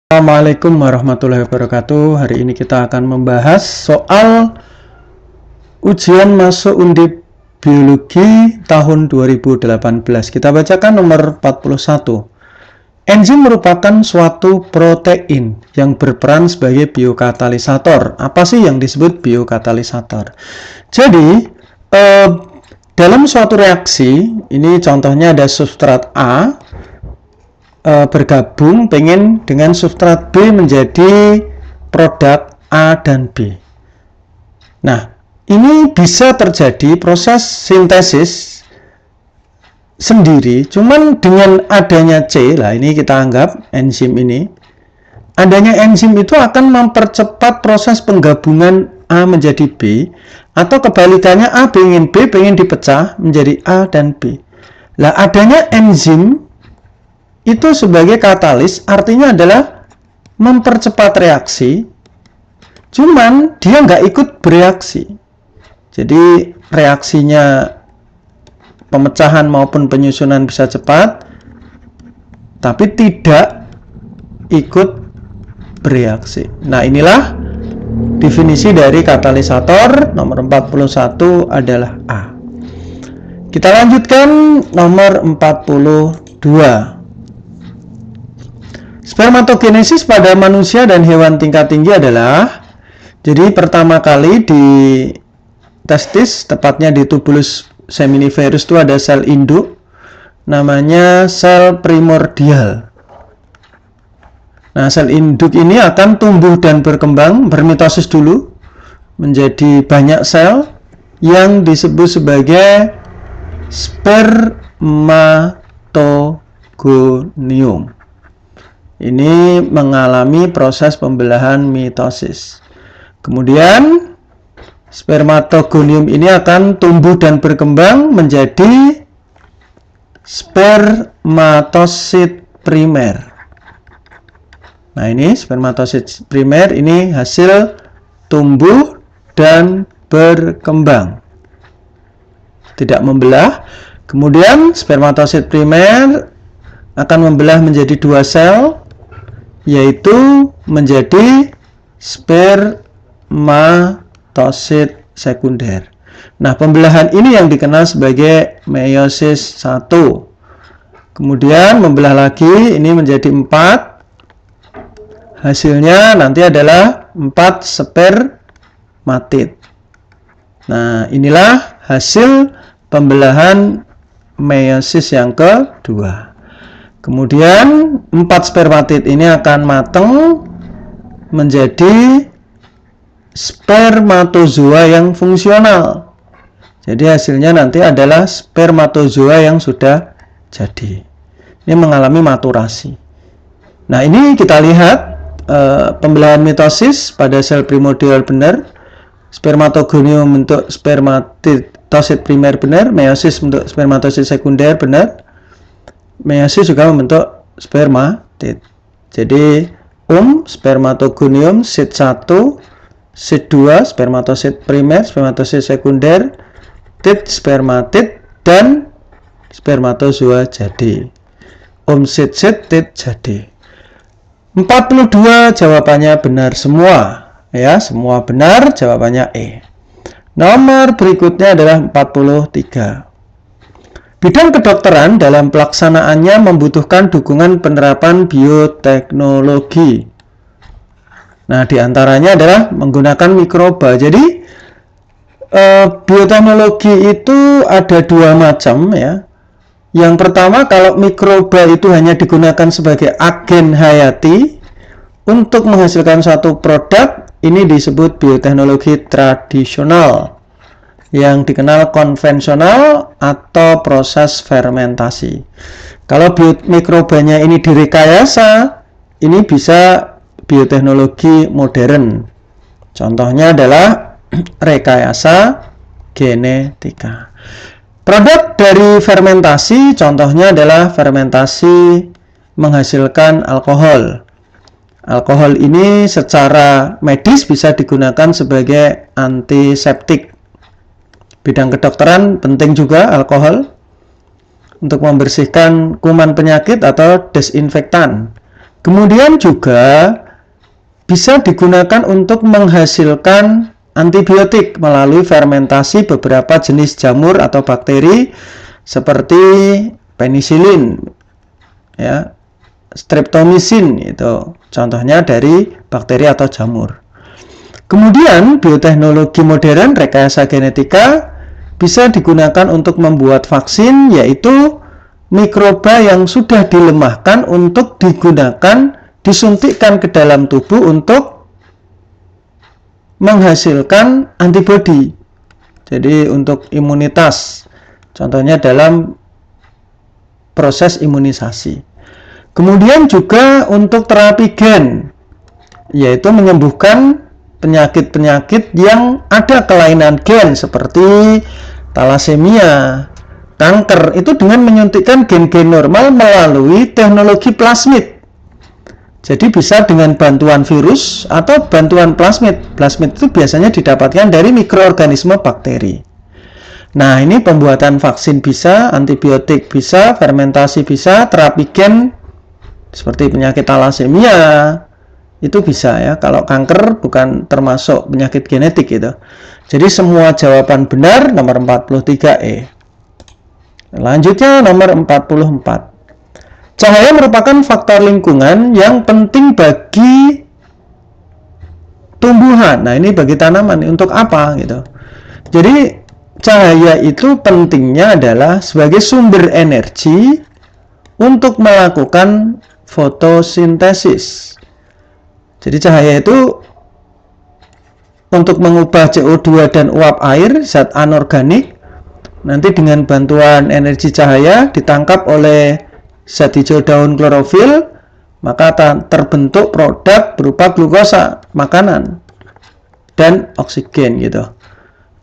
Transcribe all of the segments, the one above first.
Assalamualaikum warahmatullahi wabarakatuh. Hari ini kita akan membahas soal ujian masuk Undip Biologi tahun 2018. Kita bacakan nomor 41. Enzim merupakan suatu protein yang berperan sebagai biokatalisator. Apa sih yang disebut biokatalisator? Jadi, dalam suatu reaksi, ini contohnya ada substrat A bergabung pengen dengan substrat B menjadi produk A dan B. Nah, ini bisa terjadi proses sintesis sendiri, cuman dengan adanya C, lah ini kita anggap enzim ini, adanya enzim itu akan mempercepat proses penggabungan A menjadi B, atau kebalikannya A pengen B pengen dipecah menjadi A dan B. Lah adanya enzim itu sebagai katalis artinya adalah mempercepat reaksi, cuman dia nggak ikut bereaksi. Jadi reaksinya pemecahan maupun penyusunan bisa cepat, tapi tidak ikut bereaksi. Nah, inilah definisi dari katalisator. Nomor 41 adalah A. Kita lanjutkan nomor 42. Spermatogenesis pada manusia dan hewan tingkat tinggi adalah, jadi pertama kali di testis, tepatnya di tubulus seminiferus itu ada sel induk, namanya sel primordial. Nah, sel induk ini akan tumbuh dan berkembang, bermitosis dulu, menjadi banyak sel yang disebut sebagai spermatogonium. Ini mengalami proses pembelahan mitosis. Kemudian spermatogonium ini akan tumbuh dan berkembang menjadi spermatosit primer. Nah, ini spermatosit primer ini hasil tumbuh dan berkembang, tidak membelah. Kemudian spermatosit primer akan membelah menjadi dua sel, yaitu menjadi spermatosit sekunder. Nah, pembelahan ini yang dikenal sebagai meiosis 1. Kemudian membelah lagi, ini menjadi 4. Hasilnya nanti adalah 4 spermatid. Nah, inilah hasil pembelahan meiosis yang kedua. Kemudian 4 spermatid ini akan matang menjadi spermatozoa yang fungsional. Jadi hasilnya nanti adalah spermatozoa yang sudah jadi. Ini mengalami maturasi. Nah, ini kita lihat pembelahan mitosis pada sel primordial benar, spermatogonium bentuk spermatosit primer benar, meiosis bentuk spermatosit sekunder benar. Meiosis juga membentuk spermatid. Jadi spermatogonium sit 1, sit 2 spermatosit primer, spermatosit sekunder, tit spermatid dan spermatozoa jadi. Sit tit jadi. 42 jawabannya benar semua. Ya, semua benar, jawabannya E. Nomor berikutnya adalah 43. Bidang kedokteran dalam pelaksanaannya membutuhkan dukungan penerapan bioteknologi. Nah, diantaranya adalah menggunakan mikroba. Jadi, bioteknologi itu ada dua macam ya. Yang pertama, kalau mikroba itu hanya digunakan sebagai agen hayati untuk menghasilkan suatu produk, ini disebut bioteknologi tradisional, yang dikenal konvensional atau proses fermentasi. Kalau mikrobanya ini direkayasa, ini bisa bioteknologi modern. Contohnya adalah rekayasa genetika. Produk dari fermentasi contohnya adalah fermentasi menghasilkan alkohol. Alkohol ini secara medis bisa digunakan sebagai antiseptik. Bidang kedokteran penting juga alkohol untuk membersihkan kuman penyakit atau desinfektan. Kemudian juga bisa digunakan untuk menghasilkan antibiotik melalui fermentasi beberapa jenis jamur atau bakteri seperti penisilin, ya, streptomycin, itu contohnya dari bakteri atau jamur. Kemudian bioteknologi modern rekayasa genetika bisa digunakan untuk membuat vaksin, yaitu mikroba yang sudah dilemahkan untuk digunakan disuntikkan ke dalam tubuh untuk menghasilkan antibodi. Jadi untuk imunitas, contohnya dalam proses imunisasi. Kemudian juga untuk terapi gen, yaitu menyembuhkan penyakit-penyakit yang ada kelainan gen seperti talasemia, kanker, itu dengan menyuntikkan gen-gen normal melalui teknologi plasmid. Jadi bisa dengan bantuan virus atau bantuan plasmid. Plasmid itu biasanya didapatkan dari mikroorganisme bakteri. Nah, ini pembuatan vaksin bisa, antibiotik bisa, fermentasi bisa, terapi gen seperti penyakit talasemia itu bisa, ya. Kalau kanker bukan termasuk penyakit genetik itu. Jadi semua jawaban benar nomor 43E. Lanjutnya nomor 44. Cahaya merupakan faktor lingkungan yang penting bagi tumbuhan. Nah, ini bagi tanaman. Untuk apa gitu? Jadi cahaya itu pentingnya adalah sebagai sumber energi untuk melakukan fotosintesis. Jadi cahaya itu untuk mengubah CO2 dan uap air, zat anorganik, nanti dengan bantuan energi cahaya ditangkap oleh zat hijau daun klorofil, maka terbentuk produk berupa glukosa, makanan, dan oksigen gitu.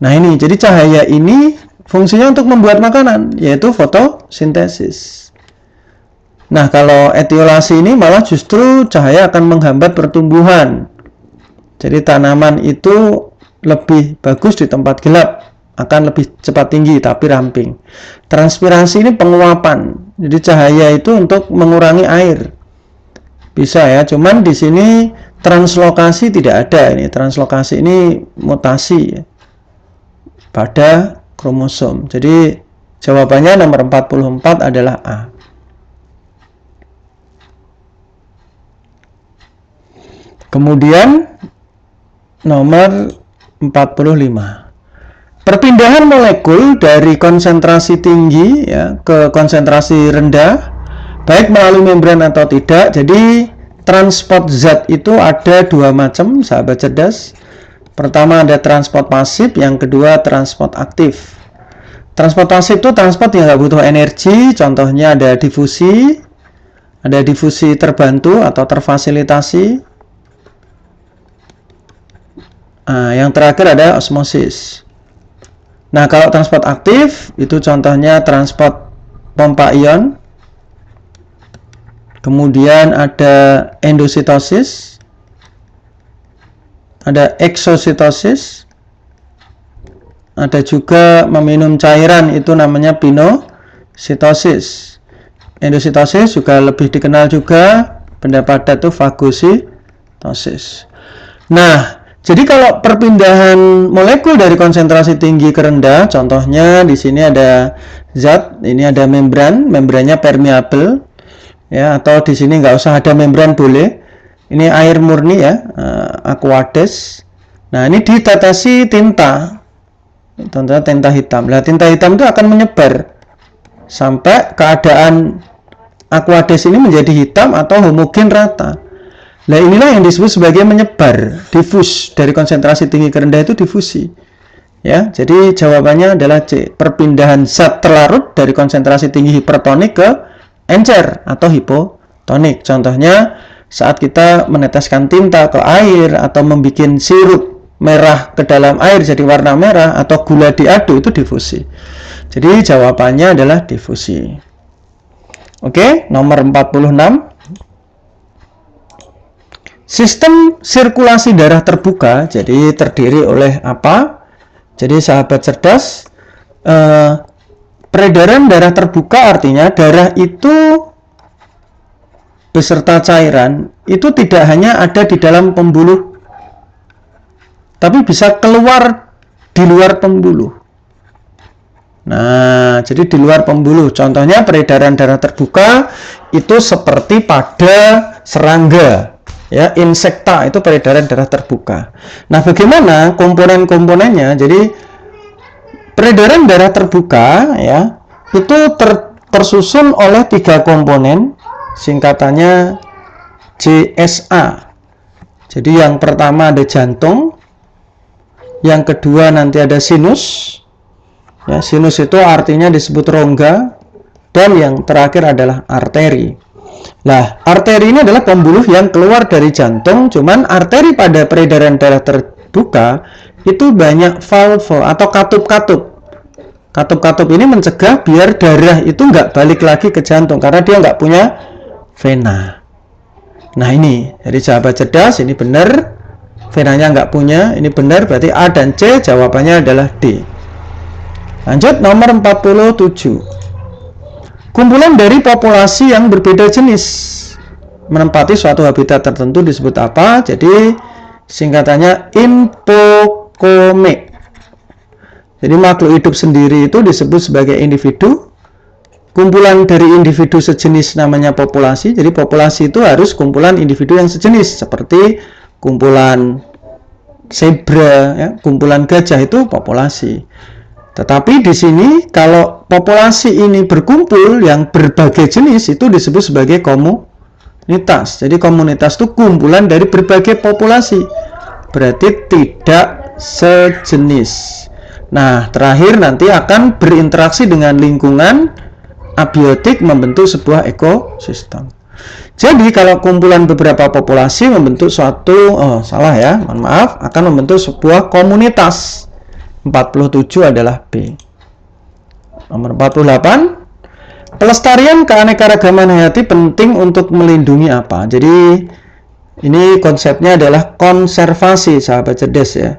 Nah ini, jadi cahaya ini fungsinya untuk membuat makanan, yaitu fotosintesis. Nah kalau etiolasi ini malah justru cahaya akan menghambat pertumbuhan. Jadi tanaman itu lebih bagus di tempat gelap, akan lebih cepat tinggi tapi ramping. Transpirasi ini penguapan. Jadi cahaya itu untuk mengurangi air. Bisa, ya, cuman di sini translokasi tidak ada. Ini translokasi ini mutasi, ya, pada kromosom. Jadi jawabannya nomor 44 adalah A. Kemudian nomor 45. Perpindahan molekul dari konsentrasi tinggi, ya, ke konsentrasi rendah, baik melalui membran atau tidak. Jadi transport zat itu ada dua macam, sahabat cerdas. Pertama ada transport pasif, yang kedua transport aktif. Transport pasif itu transport yang nggak butuh energi, contohnya ada difusi terbantu atau terfasilitasi. Nah, yang terakhir ada osmosis. Nah, kalau transport aktif itu contohnya transport pompa ion. Kemudian ada endositosis, ada eksositosis, ada juga meminum cairan, itu namanya pinositosis. Endositosis juga lebih dikenal juga benda padat itu fagositosis. Nah, jadi kalau perpindahan molekul dari konsentrasi tinggi ke rendah, contohnya di sini ada zat, ini ada membrannya permeable, ya, atau di sini nggak usah ada membran boleh. Ini air murni, ya, aqueous. Nah, ini ditetesi tinta, contohnya tinta hitam. Nah, tinta hitam itu akan menyebar sampai keadaan aqueous ini menjadi hitam atau homogen rata. Nah, inilah yang disebut sebagai menyebar, difus. Dari konsentrasi tinggi ke rendah itu difusi. Ya, jadi jawabannya adalah C. Perpindahan zat terlarut dari konsentrasi tinggi hipertonik ke encer atau hipotonik. Contohnya saat kita meneteskan tinta ke air atau membuat sirup merah ke dalam air jadi warna merah, atau gula diaduk, itu difusi. Jadi jawabannya adalah difusi. Oke, nomor 46. Sistem sirkulasi darah terbuka, jadi terdiri oleh apa? Jadi sahabat cerdas, peredaran darah terbuka artinya darah itu beserta cairan itu tidak hanya ada di dalam pembuluh, tapi bisa keluar di luar pembuluh. Nah, jadi di luar pembuluh. Contohnya peredaran darah terbuka itu seperti pada serangga, ya, insekta itu peredaran darah terbuka. Nah, bagaimana komponen-komponennya? Jadi peredaran darah terbuka, ya, itu tersusun oleh 3 komponen, singkatannya JSA. Jadi yang pertama ada jantung, yang kedua nanti ada sinus, ya, sinus itu artinya disebut rongga, dan yang terakhir adalah arteri. Nah, arteri ini adalah pembuluh yang keluar dari jantung, cuman arteri pada peredaran darah terbuka itu banyak valve atau katup-katup. Katup-katup ini mencegah biar darah itu nggak balik lagi ke jantung karena dia nggak punya vena. Nah, ini dari sahabat cerdas, ini benar, venanya nggak punya, ini benar, berarti A dan C, jawabannya adalah D. Lanjut nomor 47. Kumpulan dari populasi yang berbeda jenis menempati suatu habitat tertentu disebut apa? Jadi singkatannya Hippocome. Jadi makhluk hidup sendiri itu disebut sebagai individu. Kumpulan dari individu sejenis namanya populasi. Jadi populasi itu harus kumpulan individu yang sejenis, seperti kumpulan zebra, ya, kumpulan gajah itu populasi. Tetapi di sini kalau populasi ini berkumpul yang berbagai jenis itu disebut sebagai komunitas. Jadi komunitas itu kumpulan dari berbagai populasi, berarti tidak sejenis. Nah, terakhir nanti akan berinteraksi dengan lingkungan, abiotik, membentuk sebuah ekosistem. Jadi kalau kumpulan beberapa populasi membentuk suatu, mohon maaf, akan membentuk sebuah komunitas. 47 adalah B. Nomor 48, pelestarian keanekaragaman hayati penting untuk melindungi apa? Jadi ini konsepnya adalah konservasi, sahabat cerdas, ya.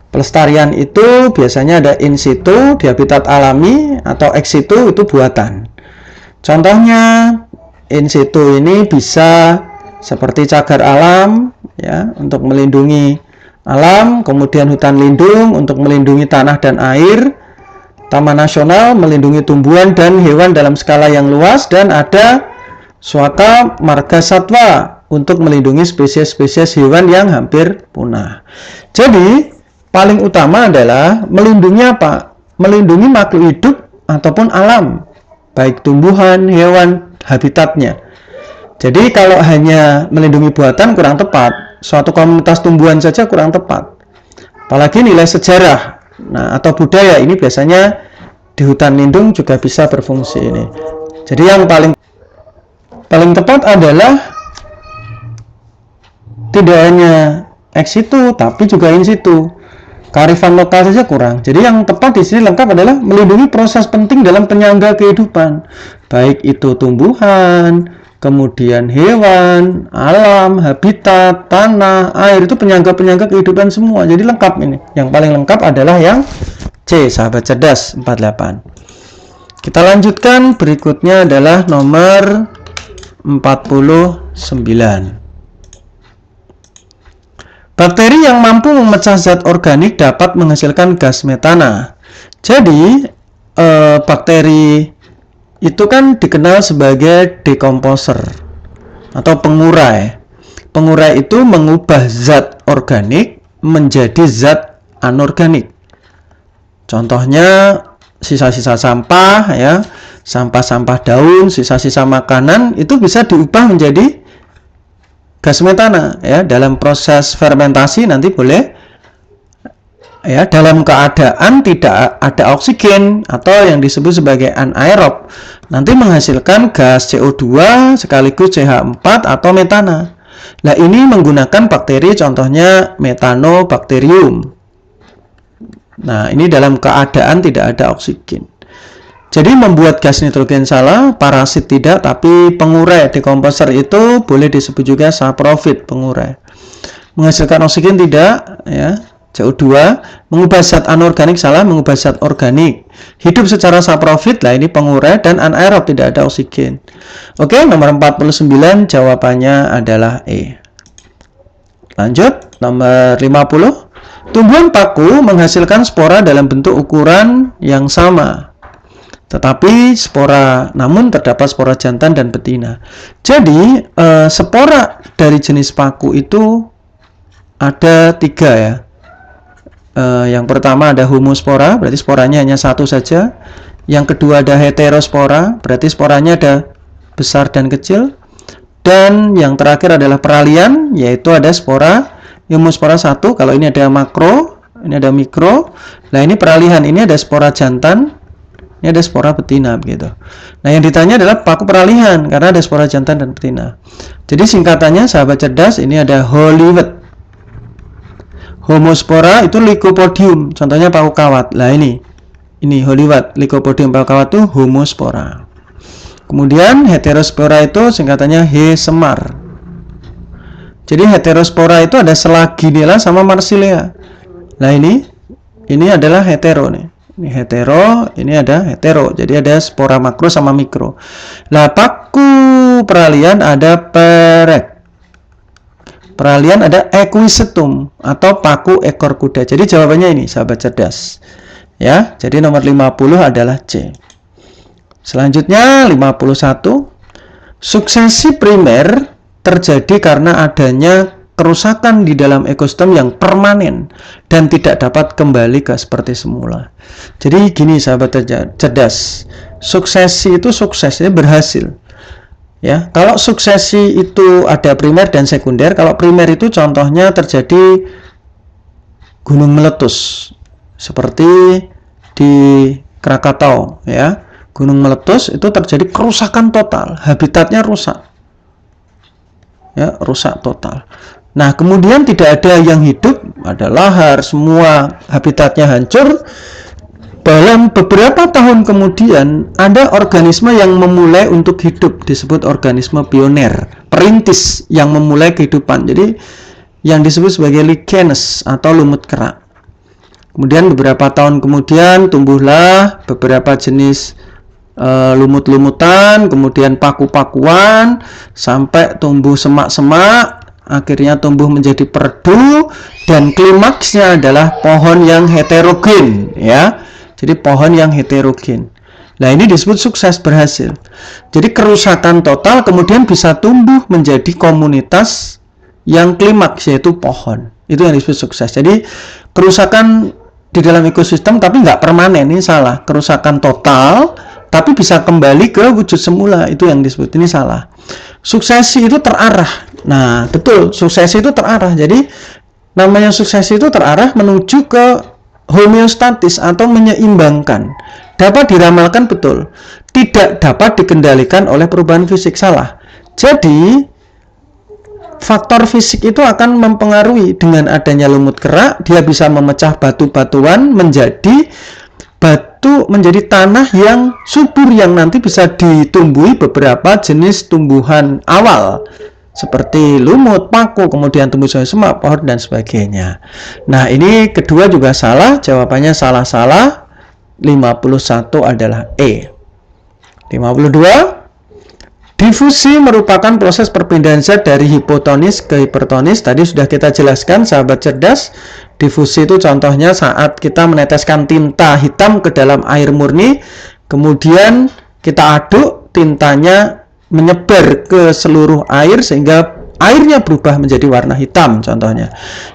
Pelestarian itu biasanya ada in situ di habitat alami, atau ex situ itu buatan. Contohnya in situ ini bisa seperti cagar alam, ya, untuk melindungi alam, kemudian hutan lindung untuk melindungi tanah dan air, taman nasional melindungi tumbuhan dan hewan dalam skala yang luas, dan ada swaka marga satwa untuk melindungi spesies-spesies hewan yang hampir punah. Jadi paling utama adalah melindungi apa? Melindungi makhluk hidup ataupun alam, baik tumbuhan, hewan, habitatnya. Jadi kalau hanya melindungi buatan kurang tepat, suatu komunitas tumbuhan saja kurang tepat. Apalagi nilai sejarah, nah, atau budaya ini biasanya di hutan lindung juga bisa berfungsi ini. Jadi yang paling tepat adalah tidak hanya ex situ tapi juga in situ. Kearifan lokal saja kurang. Jadi yang tepat di sini lengkap adalah melindungi proses penting dalam penyangga kehidupan, baik itu tumbuhan, kemudian hewan, alam, habitat, tanah, air, itu penyangga-penyangga kehidupan semua. Jadi lengkap ini. Yang paling lengkap adalah yang C, sahabat cerdas, 48. Kita lanjutkan, berikutnya adalah nomor 49. Bakteri yang mampu memecah zat organik dapat menghasilkan gas metana. Jadi, bakteri itu kan dikenal sebagai decomposer atau pengurai. Pengurai itu mengubah zat organik menjadi zat anorganik. Contohnya sisa-sisa sampah, ya, sampah-sampah daun, sisa-sisa makanan itu bisa diubah menjadi gas metana, ya. Dalam proses fermentasi nanti boleh, ya, dalam keadaan tidak ada oksigen atau yang disebut sebagai anaerob, nanti menghasilkan gas CO2 sekaligus CH4 atau metana. Nah, ini menggunakan bakteri, contohnya Methanobacterium. Nah, ini dalam keadaan tidak ada oksigen. Jadi membuat gas nitrogen salah, parasit tidak, tapi pengurai decomposer itu boleh disebut juga saprofit, pengurai. Menghasilkan oksigen tidak, ya. CO2, mengubah zat anorganik, salah, mengubah zat organik. Hidup secara saprofit, lah ini pengurai, dan anaerob, tidak ada oksigen. Oke, nomor 49 jawabannya adalah E. Lanjut, nomor 50. Tumbuhan paku menghasilkan spora dalam bentuk ukuran yang sama. Tetapi spora, namun terdapat spora jantan dan betina. Jadi, spora dari jenis paku itu ada 3 ya. Yang pertama ada homospora, berarti sporanya hanya satu saja. Yang kedua ada heterospora, berarti sporanya ada besar dan kecil. Dan yang terakhir adalah peralihan, yaitu ada spora homospora 1. Kalau ini ada makro, ini ada mikro. Nah, ini peralihan, ini ada spora jantan, ini ada spora betina begitu. Nah, yang ditanya adalah paku peralihan karena ada spora jantan dan betina. Jadi singkatannya sahabat cerdas, ini ada Hollywood. Homospora itu Lycopodium, contohnya paku kawat. Lah ini Hollywood, Lycopodium paku kawat itu homospora. Kemudian heterospora itu singkatannya He semar. Jadi heterospora itu ada Selaginella sama Marsilea. Nah ini adalah hetero nih. Ini hetero, ini ada hetero. Jadi ada spora makro sama mikro. Lah paku peralihan ada Perek. Peralihan ada Equisetum atau paku ekor kuda. Jadi jawabannya ini sahabat cerdas. Ya, jadi nomor 50 adalah C. Selanjutnya 51. Suksesi primer terjadi karena adanya kerusakan di dalam ekosistem yang permanen dan tidak dapat kembali ke seperti semula. Jadi gini sahabat cerdas. Suksesi itu suksesnya berhasil. Ya, kalau suksesi itu ada primer dan sekunder. Kalau primer itu contohnya terjadi gunung meletus seperti di Krakatau, ya. Gunung meletus itu terjadi kerusakan total, habitatnya rusak. Ya, rusak total. Nah, kemudian tidak ada yang hidup, ada lahar, semua habitatnya hancur. Dalam beberapa tahun kemudian, ada organisme yang memulai untuk hidup, disebut organisme pioner, perintis yang memulai kehidupan. Jadi, yang disebut sebagai lichens atau lumut kerak. Kemudian beberapa tahun kemudian tumbuhlah beberapa jenis lumut-lumutan, kemudian paku-pakuan, sampai tumbuh semak-semak, akhirnya tumbuh menjadi perdu, dan klimaksnya adalah pohon yang heterogen, ya. Jadi pohon yang heterogen. Nah, ini disebut sukses berhasil. Jadi kerusakan total kemudian bisa tumbuh menjadi komunitas yang klimaks, yaitu pohon. Itu yang disebut sukses. Jadi kerusakan di dalam ekosistem tapi nggak permanen, ini salah. Kerusakan total tapi bisa kembali ke wujud semula, itu yang disebut, ini salah. Suksesi itu terarah. Nah, betul, suksesi itu terarah. Jadi namanya suksesi itu terarah menuju ke homeostatis atau menyeimbangkan. Dapat diramalkan, betul. Tidak dapat dikendalikan oleh perubahan fisik, salah. Jadi faktor fisik itu akan mempengaruhi. Dengan adanya lumut kerak, dia bisa memecah batu-batuan menjadi tanah yang subur, yang nanti bisa ditumbuhi beberapa jenis tumbuhan awal seperti lumut, paku, kemudian tumbuh semak, pohon, dan sebagainya. Nah, ini kedua juga salah, jawabannya salah-salah. 51 adalah E. 52. Difusi merupakan proses perpindahan zat dari hipotonis ke hipertonis. Tadi sudah kita jelaskan, sahabat cerdas. Difusi itu contohnya saat kita meneteskan tinta hitam ke dalam air murni, kemudian kita aduk, tintanya menyebar ke seluruh air sehingga airnya berubah menjadi warna hitam contohnya.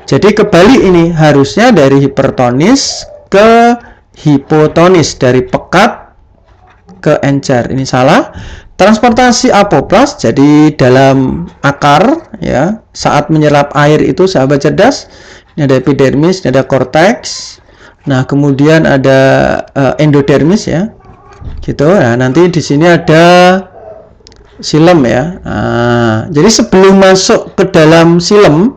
Jadi kebalik, ini harusnya dari hipertonis ke hipotonis, dari pekat ke encer. Ini salah. Transportasi apoplas, jadi dalam akar, ya, saat menyerap air itu sahabat cerdas, ini ada epidermis, ini ada korteks. Nah, kemudian ada endodermis, ya. Gitu. Nah, nanti di sini ada silem, ya. Nah, jadi sebelum masuk ke dalam silem,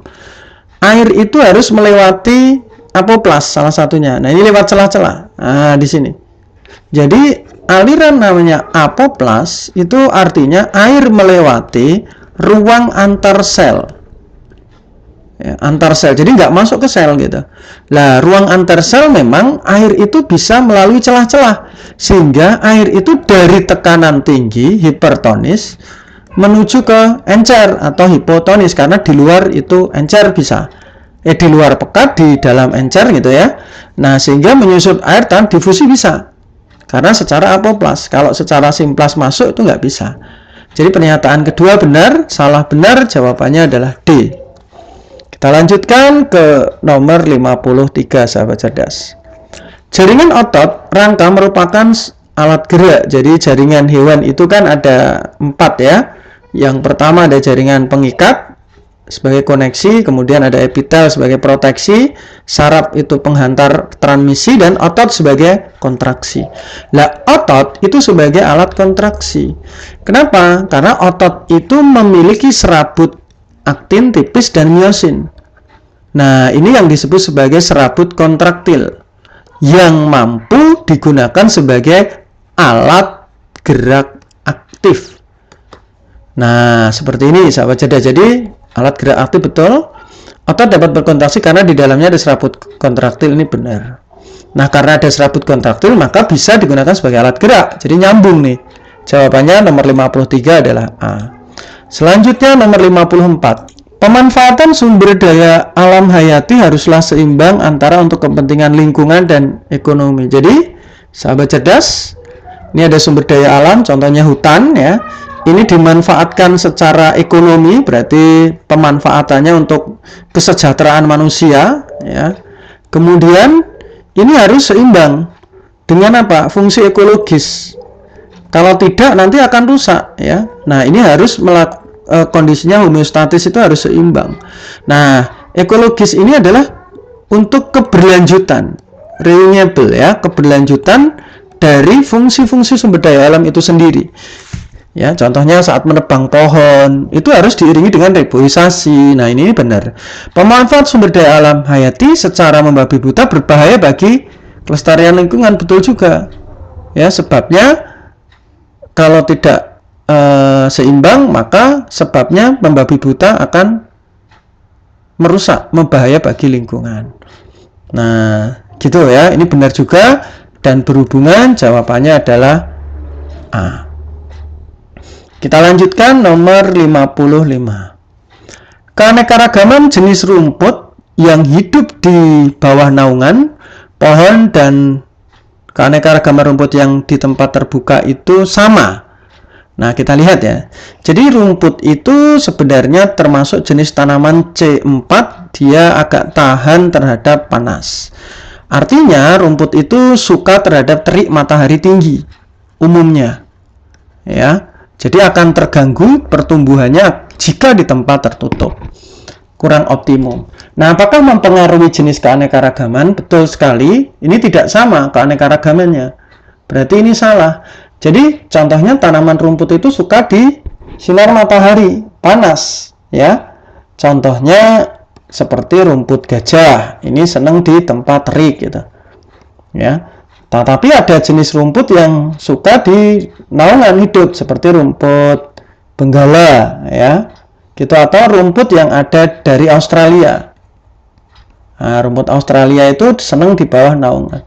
air itu harus melewati apoplas salah satunya. Nah, ini lewat celah-celah. Nah, di sini. Jadi aliran namanya apoplas itu artinya air melewati ruang antar sel. ya, antar sel, jadi nggak masuk ke sel gitu. Nah, ruang antar sel memang air itu bisa melalui celah-celah, sehingga air itu dari tekanan tinggi hipertonis menuju ke encer atau hipotonis, karena di luar itu encer bisa, di luar pekat, di dalam encer gitu ya. Nah, sehingga menyusut air dan difusi bisa, karena secara apoplas. Kalau secara simplas masuk itu nggak bisa. Jadi pernyataan kedua benar, salah benar, jawabannya adalah D. Kita lanjutkan ke nomor 53, sahabat cerdas. Jaringan otot rangka merupakan alat gerak. Jadi jaringan hewan itu kan ada 4 ya. Yang pertama ada jaringan pengikat sebagai koneksi, kemudian ada epitel sebagai proteksi, saraf itu penghantar transmisi, dan otot sebagai kontraksi. Nah, otot itu sebagai alat kontraksi. Kenapa? Karena otot itu memiliki serabut aktin, tipis, dan miosin. Nah, ini yang disebut sebagai serabut kontraktil yang mampu digunakan sebagai alat gerak aktif. Nah, seperti ini sahabat cerdas. Jadi alat gerak aktif betul. Otot dapat berkontraksi karena di dalamnya ada serabut kontraktil, ini benar. Nah, karena ada serabut kontraktil maka bisa digunakan sebagai alat gerak. Jadi nyambung nih. Jawabannya nomor 53 adalah A. Selanjutnya nomor 54. Pemanfaatan sumber daya alam hayati haruslah seimbang antara untuk kepentingan lingkungan dan ekonomi. Jadi, sahabat cerdas, ini ada sumber daya alam, contohnya hutan ya. Ini dimanfaatkan secara ekonomi, berarti pemanfaatannya untuk kesejahteraan manusia ya. Kemudian ini harus seimbang dengan apa? Fungsi ekologis. Kalau tidak nanti akan rusak ya. Nah, ini harus kondisinya homeostatis, itu harus seimbang. Nah, ekologis ini adalah untuk keberlanjutan, renewable ya, keberlanjutan dari fungsi-fungsi sumber daya alam itu sendiri. Ya, contohnya saat menebang pohon itu harus diiringi dengan reboisasi. Nah, ini benar. Pemanfaat sumber daya alam hayati secara membabi buta berbahaya bagi kelestarian lingkungan, betul juga. Ya, sebabnya kalau tidak seimbang, maka sebabnya membabi buta akan merusak, membahaya bagi lingkungan. Nah, gitu ya. Ini benar juga dan berhubungan, jawabannya adalah A. Kita lanjutkan nomor 55. Keanekaragaman jenis rumput yang hidup di bawah naungan pohon dan keanekaragaman rumput yang di tempat terbuka itu sama. Nah, kita lihat ya. Jadi rumput itu sebenarnya termasuk jenis tanaman C4, dia agak tahan terhadap panas. Artinya rumput itu suka terhadap terik matahari tinggi umumnya. Ya. Jadi akan terganggu pertumbuhannya jika di tempat tertutup. Kurang optimum. Nah, apakah mempengaruhi jenis keanekaragaman? Betul sekali. Ini tidak sama keanekaragamannya. Berarti ini salah. Jadi contohnya tanaman rumput itu suka di sinar matahari panas ya. Contohnya seperti rumput gajah, ini senang di tempat terik gitu ya. Tetapi ada jenis rumput yang suka di naungan hidup seperti rumput benggala ya gitu, atau rumput yang ada dari Australia. Nah, rumput Australia itu senang di bawah naungan.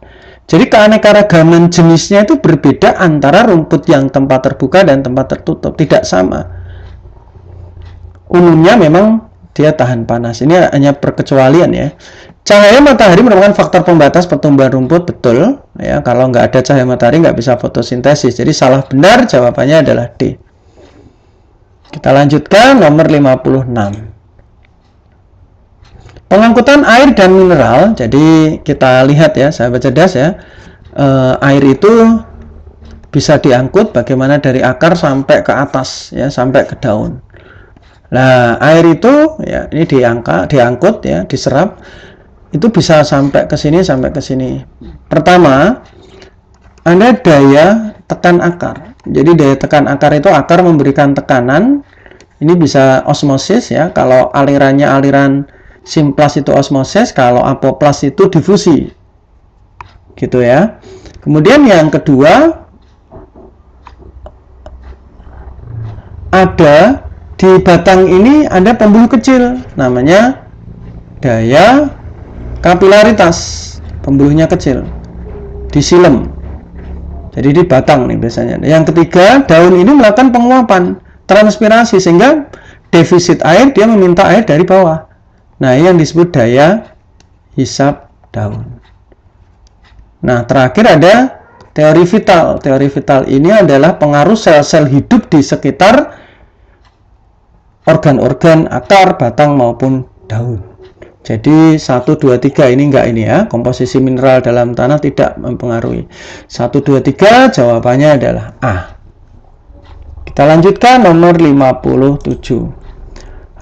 Jadi keanekaragaman jenisnya itu berbeda antara rumput yang tempat terbuka dan tempat tertutup, tidak sama. Umumnya memang dia tahan panas. Ini hanya perkecualian ya. Cahaya matahari merupakan faktor pembatas pertumbuhan rumput, betul ya. Kalau nggak ada cahaya matahari nggak bisa fotosintesis. Jadi salah benar, jawabannya adalah D. Kita lanjutkan nomor 56. Pengangkutan air dan mineral. Jadi kita lihat ya, sahabat cerdas ya, air itu bisa diangkut bagaimana dari akar sampai ke atas ya, sampai ke daun. Nah, air itu ya ini diangkut ya, diserap, itu bisa sampai ke sini, sampai ke sini. Pertama, ada daya tekan akar. Jadi daya tekan akar itu akar memberikan tekanan. Ini bisa osmosis ya. Kalau alirannya aliran simplas itu osmosis, kalau apoplas itu difusi. Gitu ya. Kemudian yang kedua, ada di batang ini ada pembuluh kecil namanya daya kapilaritas, pembuluhnya kecil, disilem. Jadi di batang nih biasanya. Yang ketiga, daun ini melakukan penguapan, transpirasi, sehingga defisit air, dia meminta air dari bawah. Nah, ini yang disebut daya hisap daun. Nah, terakhir ada teori vital. Teori vital ini adalah pengaruh sel-sel hidup di sekitar organ-organ akar, batang maupun daun. Jadi 1, 2, 3 ini enggak ini ya. Komposisi mineral dalam tanah tidak mempengaruhi. 1, 2, 3 jawabannya adalah A. Kita lanjutkan nomor 57.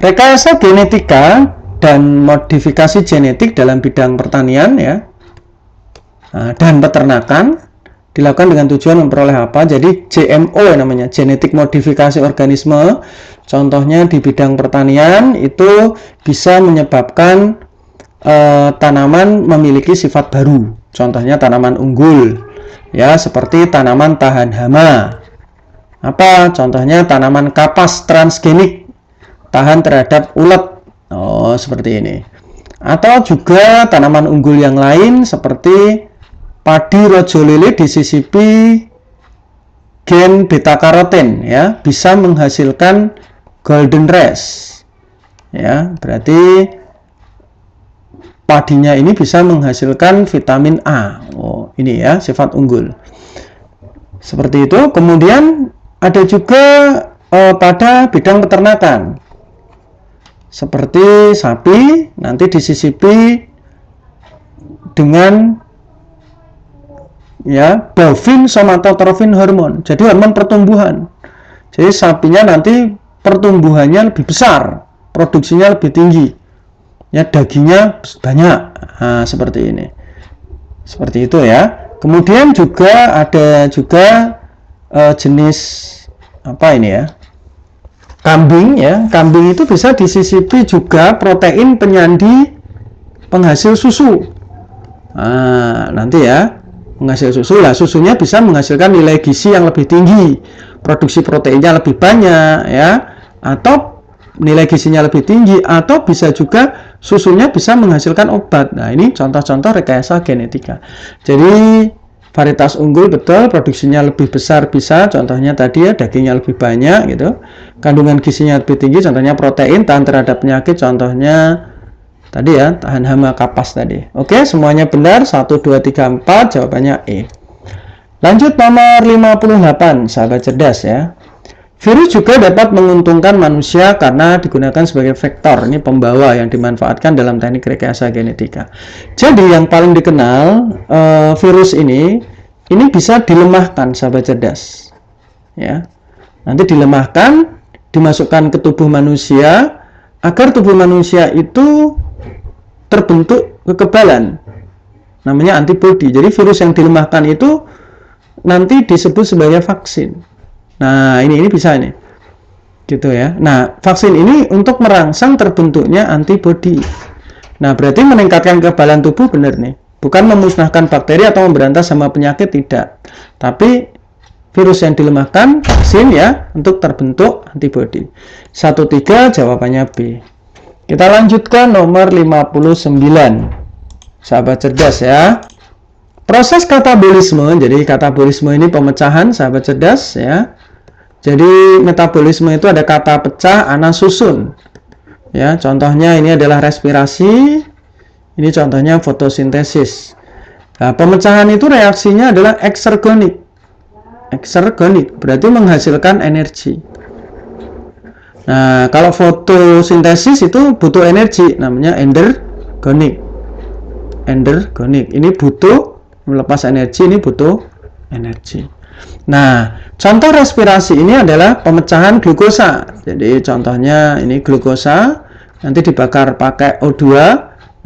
Rekayasa genetika dan modifikasi genetik dalam bidang pertanian ya. Dan peternakan dilakukan dengan tujuan memperoleh apa? Jadi GMO namanya, genetik modifikasi organisme. Contohnya di bidang pertanian itu bisa menyebabkan tanaman memiliki sifat baru. Contohnya tanaman unggul, ya seperti tanaman tahan hama. Apa? Contohnya tanaman kapas transgenik, tahan terhadap ulat. Oh, seperti ini. Atau juga tanaman unggul yang lain seperti padi rojo lele disisipi gen beta karoten ya, bisa menghasilkan golden race ya, berarti padinya ini bisa menghasilkan vitamin A. Oh, ini ya sifat unggul seperti itu. Kemudian ada juga pada bidang peternakan seperti sapi nanti disisipi dengan ya bovine somatotrophine hormon, jadi hormon pertumbuhan. Jadi sapinya nanti pertumbuhannya lebih besar, produksinya lebih tinggi, ya dagingnya banyak. Nah, seperti ini, seperti itu ya. Kemudian juga ada juga jenis apa ini ya, kambing ya. Kambing itu bisa disisipi juga protein penyandi penghasil susu. Nah, nanti ya menghasil susu lah, susunya bisa menghasilkan nilai gizi yang lebih tinggi, produksi proteinnya lebih banyak ya, atau nilai gizinya lebih tinggi, atau bisa juga susunya bisa menghasilkan obat. Nah, ini contoh-contoh rekayasa genetika. Jadi varietas unggul betul produksinya lebih besar bisa, contohnya tadi ya dagingnya lebih banyak gitu, kandungan gizinya lebih tinggi, contohnya protein, tahan terhadap penyakit, contohnya tadi ya tahan hama kapas tadi. Oke, semuanya benar. 1, 2, 3, 4 jawabannya E. Lanjut nomor 58, sahabat cerdas ya. Virus juga dapat menguntungkan manusia karena digunakan sebagai vektor, ini pembawa yang dimanfaatkan dalam teknik rekayasa genetika. Jadi yang paling dikenal virus ini bisa dilemahkan, sahabat cerdas ya. Nanti dilemahkan, dimasukkan ke tubuh manusia agar tubuh manusia itu terbentuk kekebalan, namanya antibodi. Jadi virus yang dilemahkan itu nanti disebut sebagai vaksin. Nah, ini bisa ini gitu ya. Nah, vaksin ini untuk merangsang terbentuknya antibodi. Nah, berarti meningkatkan kekebalan tubuh, benar nih, bukan memusnahkan bakteri atau memberantas hama penyakit, tidak, tapi virus yang dilemahkan, vaksin ya, untuk terbentuk antibodi. 1, 3 jawabannya B. Kita lanjutkan nomor 59, sahabat cerdas ya. Proses katabolisme, jadi katabolisme ini pemecahan, sahabat cerdas ya. Jadi metabolisme itu ada kata pecah, ana susun ya. Contohnya ini adalah respirasi, ini contohnya fotosintesis. Nah, pemecahan itu reaksinya adalah eksergonik. Eksergonik berarti menghasilkan energi. Nah, kalau fotosintesis itu butuh energi, namanya endergonik. Endergonik ini butuh melepas energi, ini butuh energi. Nah, contoh respirasi ini adalah pemecahan glukosa. Jadi contohnya ini glukosa nanti dibakar pakai O2,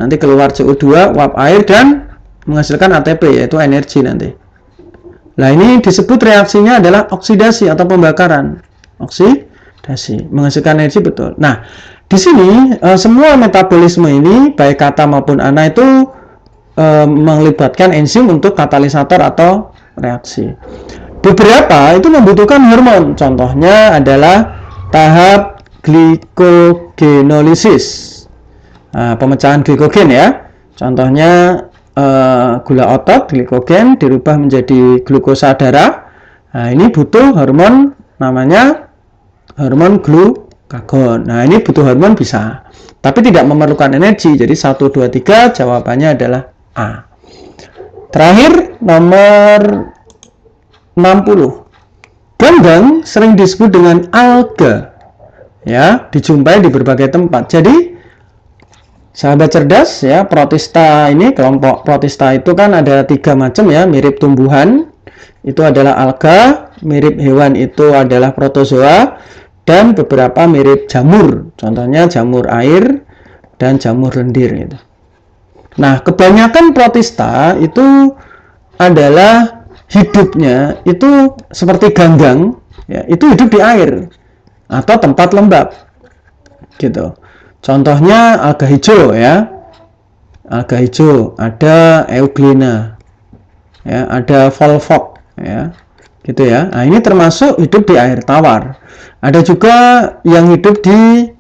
nanti keluar CO2, uap air dan menghasilkan ATP, yaitu energi nanti. Nah, ini disebut reaksinya adalah oksidasi atau pembakaran. Oksidasi menghasilkan energi, betul. Nah, di sini semua metabolisme ini baik kata maupun ana itu melibatkan enzim untuk katalisator atau reaksi. Beberapa itu membutuhkan hormon, contohnya adalah tahap glikogenolisis. pemecahan glikogen ya. Contohnya gula otot, glikogen dirubah menjadi glukosa darah. Nah, ini butuh hormon namanya hormon glukagon. Nah, ini butuh hormon bisa, tapi tidak memerlukan energi. Jadi 1, 2, 3 jawabannya adalah A. Terakhir nomor 60. Ganggang sering disebut dengan alga. Ya, dijumpai di berbagai tempat. Jadi sahabat cerdas ya, protista ini, kelompok protista itu kan ada 3 macam ya, mirip tumbuhan itu adalah alga, mirip hewan itu adalah protozoa, dan beberapa mirip jamur, contohnya jamur air dan jamur lendir gitu. Nah, kebanyakan protista itu adalah hidupnya itu seperti ganggang ya, itu hidup di air atau tempat lembab gitu. Contohnya alga hijau ya, alga hijau, ada euglena ya, ada volvox ya, gitu ya. Nah, ini termasuk hidup di air tawar. Ada juga yang hidup di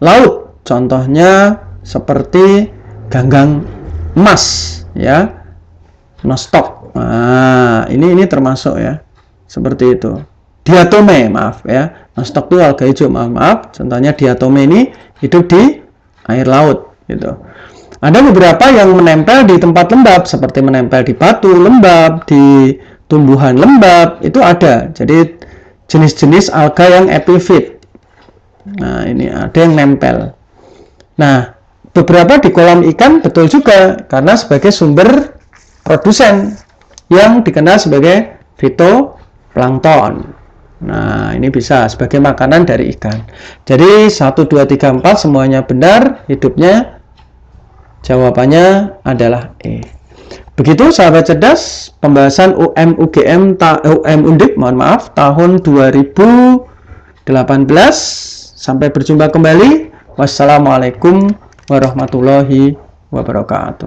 laut, contohnya seperti ganggang emas ya, nostoc. Nah, ini termasuk ya, seperti itu. Diatome, maaf ya, nostoc itu alga hijau, maaf. Contohnya diatome ini hidup di air laut gitu. Ada beberapa yang menempel di tempat lembab, seperti menempel di batu lembab, di tumbuhan lembab, itu ada. Jadi jenis-jenis alga yang epifit. Nah, ini ada yang nempel. Nah, beberapa di kolam ikan betul juga, karena sebagai sumber produsen yang dikenal sebagai fitoplankton. Nah, ini bisa sebagai makanan dari ikan. Jadi 1, 2, 3, 4 semuanya benar, hidupnya jawabannya adalah E. Begitu sahabat cerdas, pembahasan UM Undip, mohon maaf, tahun 2018. Sampai berjumpa kembali. Wassalamualaikum warahmatullahi wabarakatuh.